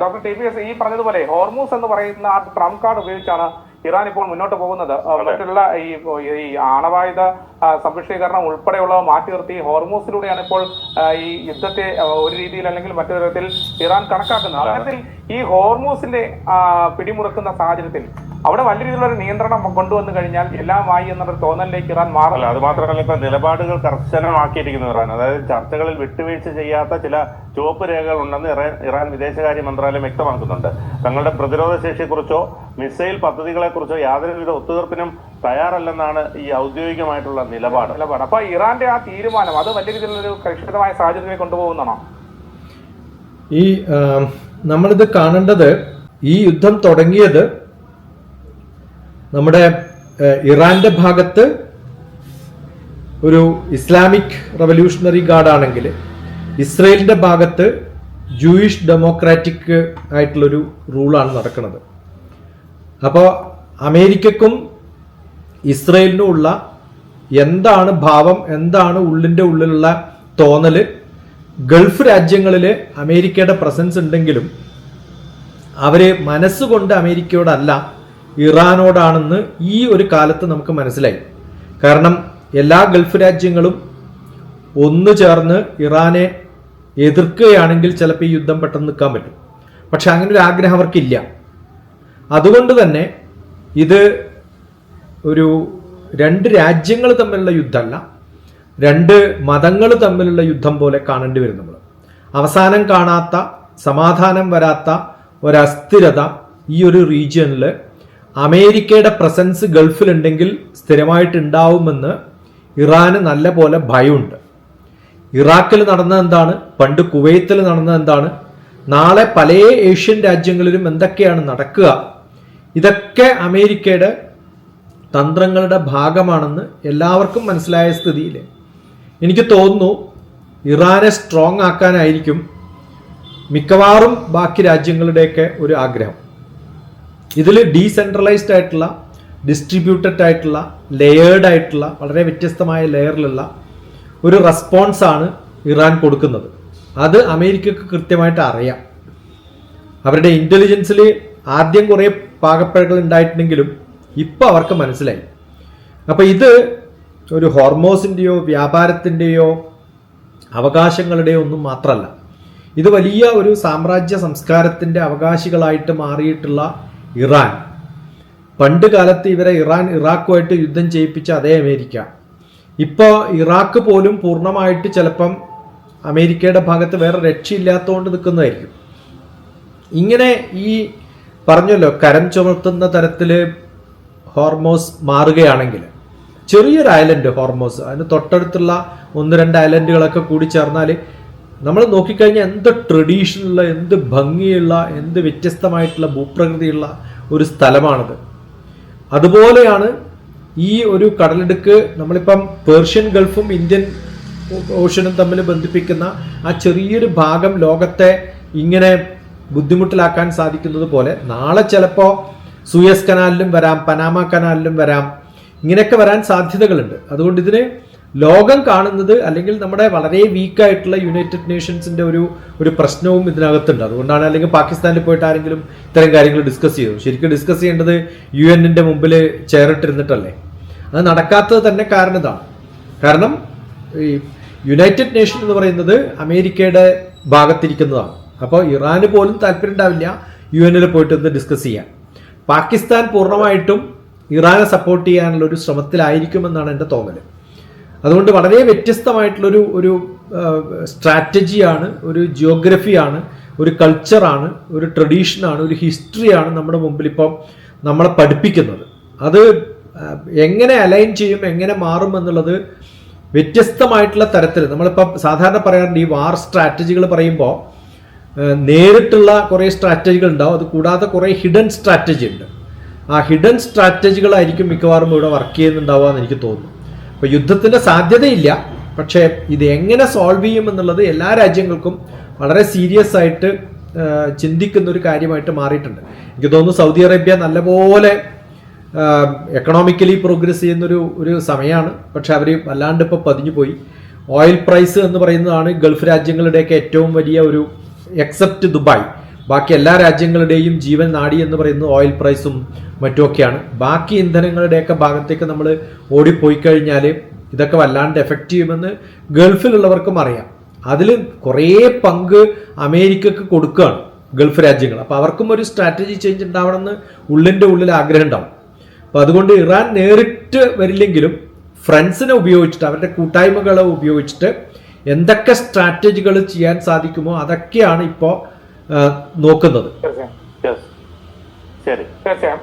Doctor TPS ഈ പറഞ്ഞതുപോലെ Hormuz എന്ന് പറയുന്ന ആ ട്രംപ് കാർഡ് ഉപയോഗിച്ചാണ് ഇറാൻ ഇപ്പോൾ മുന്നോട്ട് പോകുന്നത്. മറ്റുള്ള ഈ ആണവായുധ സമ്പുഷ്ടീകരണം ഉൾപ്പെടെയുള്ളവ മാറ്റി നിർത്തി ഹോർമൂസിലൂടെയാണ് ഇപ്പോൾ ഈ യുദ്ധത്തെ ഒരു രീതിയിൽ അല്ലെങ്കിൽ മറ്റൊരു തരത്തിൽ ഇറാൻ കണക്കാക്കുന്നത്. അത്തരത്തിൽ ഈ ഹോർമൂസിന്റെ പിടിമുറുക്കുന്ന സാഹചര്യത്തിൽ അവിടെ വലിയ രീതിയിലുള്ള ഒരു നിയന്ത്രണം കൊണ്ടുവന്നു കഴിഞ്ഞാൽ എല്ലാമായി എന്നൊരു തോന്നലിലേക്ക് ഇറാൻ മാറില്ല. അത് മാത്രമല്ല, ഇപ്പൊ നിലപാടുകൾ കർശനമാക്കിയിരിക്കുന്നു ഇറാൻ. അതായത് ചർച്ചകളിൽ വിട്ടുവീഴ്ച ചെയ്യാത്ത ചില ചുവപ്പ് രേഖകൾ ഉണ്ടെന്ന് ഇറാൻ വിദേശകാര്യ മന്ത്രാലയം വ്യക്തമാക്കുന്നുണ്ട്. തങ്ങളുടെ പ്രതിരോധ ശേഷിയെക്കുറിച്ചോ മിസൈൽ പദ്ധതികളെക്കുറിച്ചോ യാതൊരുവിധ ഒത്തുതീർപ്പിനും തയ്യാറല്ലെന്നാണ് ഈ ഔദ്യോഗികമായിട്ടുള്ള നിലപാട്. അപ്പൊ ഇറാന്റെ ആ തീരുമാനം അത് വലിയ രീതിയിലൊരു കലുഷിതമായ സാഹചര്യത്തിലേക്ക് കൊണ്ടുപോകുന്നതാണോ? ഈ നമ്മളിത് കാണേണ്ടത്, ഈ യുദ്ധം തുടങ്ങിയത് നമ്മുടെ ഇറാന്റെ ഭാഗത്ത് ഒരു ഇസ്ലാമിക് റവല്യൂഷണറി ഗാർഡ് ആണെങ്കിൽ ഇസ്രയേലിന്റെ ഭാഗത്ത് ജൂയിഷ് ഡെമോക്രാറ്റിക് ആയിട്ടുള്ളൊരു റൂളാണ് നടക്കുന്നത്. അപ്പോൾ അമേരിക്കക്കും ഇസ്രയേലിനും ഉള്ള എന്താണ് ഭാവം, എന്താണ് ഉള്ളിൻ്റെ ഉള്ളിലുള്ള തോന്നൽ, ഗൾഫ് രാജ്യങ്ങളിൽ അമേരിക്കയുടെ പ്രസൻസ് ഉണ്ടെങ്കിലും അവർ മനസ്സുകൊണ്ട് അമേരിക്കയോടല്ല ഇറാനോടാണെന്ന് ഈ ഒരു കാലത്ത് നമുക്ക് മനസ്സിലായി. കാരണം എല്ലാ ഗൾഫ് രാജ്യങ്ങളും ഒന്നു ചേർന്ന് ഇറാനെ എതിർക്കുകയാണെങ്കിൽ ചിലപ്പോൾ ഈ യുദ്ധം പെട്ടെന്ന് നിൽക്കാൻ പറ്റും. പക്ഷെ അങ്ങനെ ഒരു ആഗ്രഹം അവർക്കില്ല. അതുകൊണ്ട് തന്നെ ഇത് ഒരു രണ്ട് രാജ്യങ്ങൾ തമ്മിലുള്ള യുദ്ധമല്ല, രണ്ട് മതങ്ങൾ തമ്മിലുള്ള യുദ്ധം പോലെ കാണേണ്ടി വരും. നമ്മൾ അവസാനം കാണാത്ത, സമാധാനം വരാത്ത ഒരസ്ഥിരത ഈ ഒരു റീജിയനിൽ അമേരിക്കയുടെ പ്രസൻസ് ഗൾഫിലുണ്ടെങ്കിൽ സ്ഥിരമായിട്ടുണ്ടാവുമെന്ന് ഇറാന് നല്ല പോലെ ഭയമുണ്ട്. ഇറാഖിൽ നടന്നത് എന്താണ്, പണ്ട് കുവൈത്തിൽ നടന്നത് എന്താണ്, നാളെ പല ഏഷ്യൻ രാജ്യങ്ങളിലും എന്തൊക്കെയാണ് നടക്കുക, ഇതൊക്കെ അമേരിക്കയുടെ തന്ത്രങ്ങളുടെ ഭാഗമാണെന്ന് എല്ലാവർക്കും മനസ്സിലായ സ്ഥിതിയിൽ എനിക്ക് തോന്നുന്നു ഇറാനെ സ്ട്രോങ് ആക്കാനായിരിക്കും മിക്കവാറും ബാക്കി രാജ്യങ്ങളുടെയൊക്കെ ഒരു ആഗ്രഹം. ഇതിൽ ഡീസെൻട്രലൈസ്ഡ് ആയിട്ടുള്ള, ഡിസ്ട്രിബ്യൂട്ടഡ് ആയിട്ടുള്ള, ലെയേർഡ് ആയിട്ടുള്ള, വളരെ വ്യത്യസ്തമായ ലെയറിലുള്ള ഒരു റെസ്പോൺസാണ് ഇറാൻ കൊടുക്കുന്നത്. അത് അമേരിക്കക്ക് കൃത്യമായിട്ട് അറിയാം. അവരുടെ ഇൻ്റലിജൻസിൽ ആദ്യം കുറേ പാകപ്പിഴകൾ ഉണ്ടായിട്ടുണ്ടെങ്കിലും ഇപ്പോൾ അവർക്ക് മനസ്സിലായി. അപ്പോൾ ഇത് ഒരു ഹോർമോസിൻ്റെയോ വ്യാപാരത്തിൻ്റെയോ അവകാശങ്ങളുടെയോ ഒന്നും മാത്രമല്ല. ഇത് വലിയ ഒരു സാമ്രാജ്യ സംസ്കാരത്തിൻ്റെ അവകാശികളായിട്ട് മാറിയിട്ടുള്ള ഇറാൻ, പണ്ട് കാലത്ത് ഇവരെ ഇറാഖുമായിട്ട് യുദ്ധം ചെയ്യിപ്പിച്ച അതേ അമേരിക്ക ഇപ്പോൾ ഇറാഖ് പോലും പൂർണ്ണമായിട്ട് ചിലപ്പം അമേരിക്കയുടെ ഭാഗത്ത് വേറെ രക്ഷയില്ലാത്തതുകൊണ്ട് നിൽക്കുന്നതായിരിക്കും. ഇങ്ങനെ ഈ പറഞ്ഞല്ലോ, കരം ചുമത്തുന്ന തരത്തിൽ ഹോർമോസ് മാറുകയാണെങ്കിൽ, ചെറിയൊരു ഐലൻഡ് ഹോർമോസ്, അതിന് തൊട്ടടുത്തുള്ള 1-2 ഐലൻഡുകളൊക്കെ കൂടി ചേർന്നാൽ നമ്മൾ നോക്കിക്കഴിഞ്ഞാൽ എന്ത് ട്രഡീഷനുള്ള, എന്ത് ഭംഗിയുള്ള, എന്ത് വ്യത്യസ്തമായിട്ടുള്ള ഭൂപ്രകൃതിയുള്ള ഒരു സ്ഥലമാണിത്. അതുപോലെയാണ് ഈ ഒരു കടലിടുക്ക്. നമ്മളിപ്പം പേർഷ്യൻ ഗൾഫും ഇന്ത്യൻ ഓഷനും തമ്മിൽ ബന്ധിപ്പിക്കുന്ന ആ ചെറിയൊരു ഭാഗം ലോകത്തെ ഇങ്ങനെ ബുദ്ധിമുട്ടിലാക്കാൻ സാധിക്കുന്നത് പോലെ നാളെ ചിലപ്പോൾ സൂയസ് കനാലിലും വരാം, പനാമ കനാലിലും വരാം, ഇങ്ങനെയൊക്കെ വരാൻ സാധ്യതകളുണ്ട്. അതുകൊണ്ട് ഇതിന് ലോകം കാണുന്നത്, അല്ലെങ്കിൽ നമ്മുടെ വളരെ വീക്കായിട്ടുള്ള യുണൈറ്റഡ് നേഷൻസിന്റെ ഒരു പ്രശ്നവും ഇതിനകത്തുണ്ട്. അതുകൊണ്ടാണ്, അല്ലെങ്കിൽ പാകിസ്ഥാനിൽ പോയിട്ട് ആരെങ്കിലും ഇത്തരം കാര്യങ്ങൾ ഡിസ്കസ് ചെയ്തു. ശരിക്കും ഡിസ്കസ് ചെയ്യേണ്ടത് UN മുമ്പിൽ ചെയറിട്ടിരുന്നിട്ടല്ലേ. അത് നടക്കാത്തത് തന്നെ കാരണം ഇതാണ്. കാരണം ഈ യുണൈറ്റഡ് നേഷൻ എന്ന് പറയുന്നത് അമേരിക്കയുടെ ഭാഗത്തിരിക്കുന്നതാണ്. അപ്പോൾ ഇറാന് പോലും താല്പര്യം ഉണ്ടാവില്ല UN പോയിട്ട് ഒന്ന് ഡിസ്കസ് ചെയ്യാൻ. പാകിസ്ഥാൻ പൂർണ്ണമായിട്ടും ഇറാനെ സപ്പോർട്ട് ചെയ്യാനുള്ള ഒരു ശ്രമത്തിലായിരിക്കുമെന്നാണ് എൻ്റെ തോന്നൽ. അതുകൊണ്ട് വളരെ വ്യത്യസ്തമായിട്ടുള്ളൊരു ഒരു സ്ട്രാറ്റജിയാണ്, ഒരു ജിയോഗ്രഫിയാണ്, ഒരു കൾച്ചറാണ്, ഒരു ട്രഡീഷനാണ്, ഒരു ഹിസ്റ്ററിയാണ് നമ്മുടെ മുമ്പിൽ ഇപ്പം നമ്മളെ പഠിപ്പിക്കുന്നത്. അത് എങ്ങനെ അലൈൻ ചെയ്യും, എങ്ങനെ മാറും എന്നുള്ളത് വ്യത്യസ്തമായിട്ടുള്ള തരത്തിൽ നമ്മളിപ്പം സാധാരണ പറയാറുണ്ട്. ഈ വാർ സ്ട്രാറ്റജികൾ പറയുമ്പോൾ നേരിട്ടുള്ള കുറേ സ്ട്രാറ്റജികൾ ഉണ്ടാവും, അത് കൂടാതെ കുറേ ഹിഡൻ സ്ട്രാറ്റജി ഉണ്ട്. ആ ഹിഡൻ സ്ട്രാറ്റജികളായിരിക്കും മിക്കവാറും ഇവിടെ വർക്ക് ചെയ്യുന്നുണ്ടാവുക എന്ന് എനിക്ക് തോന്നുന്നു. അപ്പോൾ യുദ്ധത്തിൻ്റെ സാധ്യതയില്ല, പക്ഷേ ഇത് എങ്ങനെ സോൾവ് ചെയ്യും എന്നുള്ളത് എല്ലാ രാജ്യങ്ങൾക്കും വളരെ സീരിയസ് ആയിട്ട് ചിന്തിക്കുന്ന ഒരു കാര്യമായിട്ട് മാറിയിട്ടുണ്ട്. എനിക്ക് തോന്നുന്നു സൗദി അറേബ്യ നല്ലപോലെ എക്കണോമിക്കലി പ്രോഗ്രസ് ചെയ്യുന്നൊരു സമയമാണ്. പക്ഷെ അവർ വല്ലാണ്ട് ഇപ്പോൾ പതിഞ്ഞു പോയി. ഓയിൽ പ്രൈസ് എന്ന് പറയുന്നതാണ് ഗൾഫ് രാജ്യങ്ങളുടെയൊക്കെ ഏറ്റവും വലിയ ഒരു, എക്സെപ്റ്റ് ദുബായ്, ബാക്കി എല്ലാ രാജ്യങ്ങളുടെയും ജീവൻ നാഡി എന്ന് പറയുന്നത് ഓയിൽ പ്രൈസും മറ്റുമൊക്കെയാണ്. ബാക്കി ഇന്ധനങ്ങളുടെയൊക്കെ ഭാഗത്തേക്ക് നമ്മൾ ഓടിപ്പോയി കഴിഞ്ഞാൽ ഇതൊക്കെ വല്ലാണ്ട് എഫക്റ്റ് ചെയ്യുമെന്ന് ഗൾഫിലുള്ളവർക്കും അറിയാം. അതിൽ കുറേ പങ്ക് അമേരിക്കക്ക് കൊടുക്കുകയാണ് ഗൾഫ് രാജ്യങ്ങൾ. അപ്പോൾ അവർക്കും ഒരു സ്ട്രാറ്റജി ചേഞ്ച് ഉണ്ടാവണമെന്ന് ഉള്ളിൻ്റെ ഉള്ളിൽ ആഗ്രഹം ഉണ്ടാവും. അപ്പോൾ അതുകൊണ്ട് ഇറാൻ നേരിട്ട് വരില്ലെങ്കിലും ഫ്രണ്ട്സിനെ ഉപയോഗിച്ചിട്ട്, അവരുടെ കൂട്ടായ്മകളെ ഉപയോഗിച്ചിട്ട് എന്തൊക്കെ സ്ട്രാറ്റജികൾ ചെയ്യാൻ സാധിക്കുമോ അതൊക്കെയാണ് ഇപ്പോൾ നോക്കുന്നത്. തീർച്ചയായും ശരി. തീർച്ചയായും